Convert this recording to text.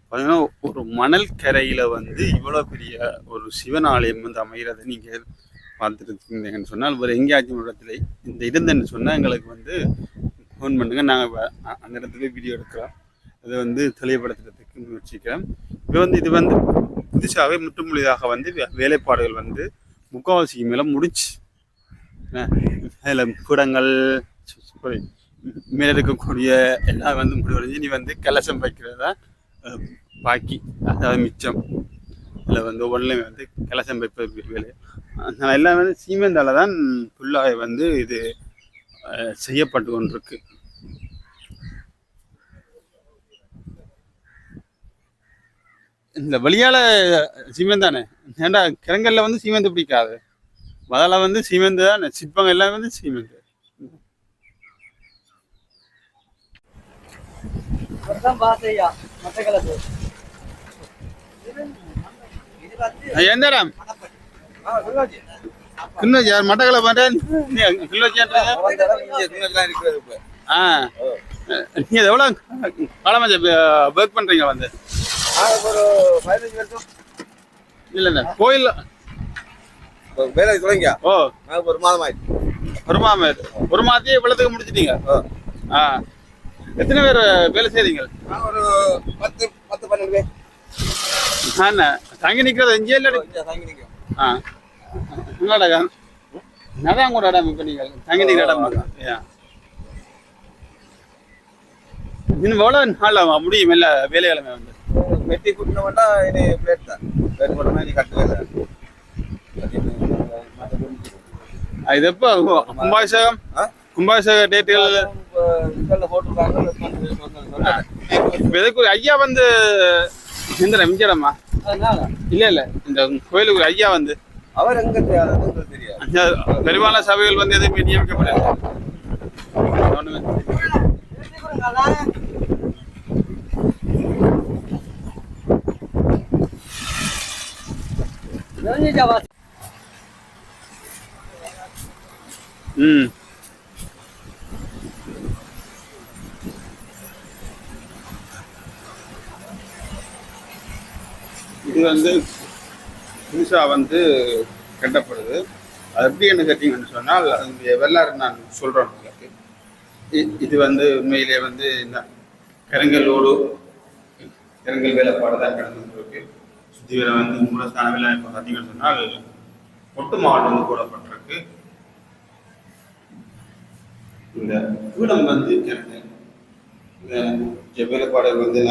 பார்த்தீங்கன்னா ஒரு மணல் கரையில் வந்து இவ்வளோ பெரிய ஒரு சிவன் ஆலயம் வந்து அமைகிறத நீங்கள் பார்த்துட்டு இருக்கீங்கன்னு சொன்னால் வேறு எங்கேயாச்சும் ஒரு இடத்துல இந்த இருந்தேன்னு சொன்னால் எங்களுக்கு வந்து ஃபோன் பண்ணுங்க, நாங்கள் அந்த இடத்துல வீடியோ எடுக்கிறோம். அதை வந்து தெளிவுபடுத்துறதுக்கு முயற்சிக்கிறோம். இது வந்து புதுசாகவே முற்றுமுழுதாக வந்து வேலைப்பாடுகள் வந்து முக்கால்வாசிக்கு மேலே முடிச்சு அதில் கூடங்கள் மேலே இருக்கக்கூடிய எல்லாம் வந்து முடிவடைஞ்சு நீ வந்து கலசம் வைக்கிறதா பாக்கி, அதாவது மிச்சம். இதில் வந்து ஒவ்வொன்றிலையும் வந்து கலசம் வைப்பது வேலை. அதனால் எல்லாம் வந்து சீமெந்தால தான் ஃபுல்லாக வந்து இது செய்யப்பட்டு கொண்டிருக்கு. இந்த வழியால் சீமெண்ட் தானே, ஏண்டா கிழங்கல்ல வந்து சீமெந்து பிடிக்காது, முதல்ல வந்து சீமெந்து தான், சிற்பங்கள் எல்லாம் வந்து சீமெந்து. எந்த இடம் கிண்ணச்சி? யார் மட்டக்களை மாட்டேன் கிண்ணச்சின்றாங்க. நீங்க எவ்வளோ காலமா ஒர்க் பண்றீங்க வந்து? ஒரு 15 வருஷம். இல்ல கோயில் வேலை தொடங்கியா? ஓ, ஒரு மாதம் ஆயிடுச்சு. ஒரு மாதம் ஆயிடுச்சு. ஒரு மாதத்தையே இவ்வளவுக்கு முடிச்சிட்டீங்க? எத்தனை பேர் வேலை செய்றீங்க? ஒரு 10-12 பேர். தங்கி நிக்கிறது இங்கே இல்லை? தங்கி நிற்கும். உங்களோட நதான் கூட இடம் இப்போ நீங்கள் தங்கி நிற்கிற இடம் இன்னும் எவ்வளோ நாள் முடியும் இல்லை வேலைக்கிழமை வந்து? வெட்டி குட்டினோம்னா இனி பிளேட் தான், பிளேட் போட்டோம்னா இனி கட்டு வேலை. இது எப்போ கும்பாபிஷேகம்? கும்பாபிஷேக டேட்டுகள் போட்டிருக்காங்க. ஐயா வந்து எந்த மிஞ்சடமா? இல்ல இந்த கோயிலுக்கு ஐயா வந்து அவர் எங்க தெரியாது. பெரும்பாலான சபைகள் வந்து எதுவுமே நியமிக்கப்படாது. இது வந்து புதுசா வந்து கட்டப்படுது. அது எப்படி என்ன கேட்டீங்கன்னு சொன்னால், அதனுடைய வரலாறு நான் சொல்றேன் உங்களுக்கு. இது வந்து உண்மையிலே வந்து இந்த கருங்கல் வேலைப்பாடு தான் கடந்துருக்கு. சுற்றி வேலை வந்து மூலஸ்தான வேலை இப்போ பார்த்தீங்கன்னு சொன்னால் ஒட்டு மாவட்டம் வந்து போடப்பட்டிருக்கு. இந்த பீடம் வந்து கருங்கல். இந்த வேலைப்பாடு வந்து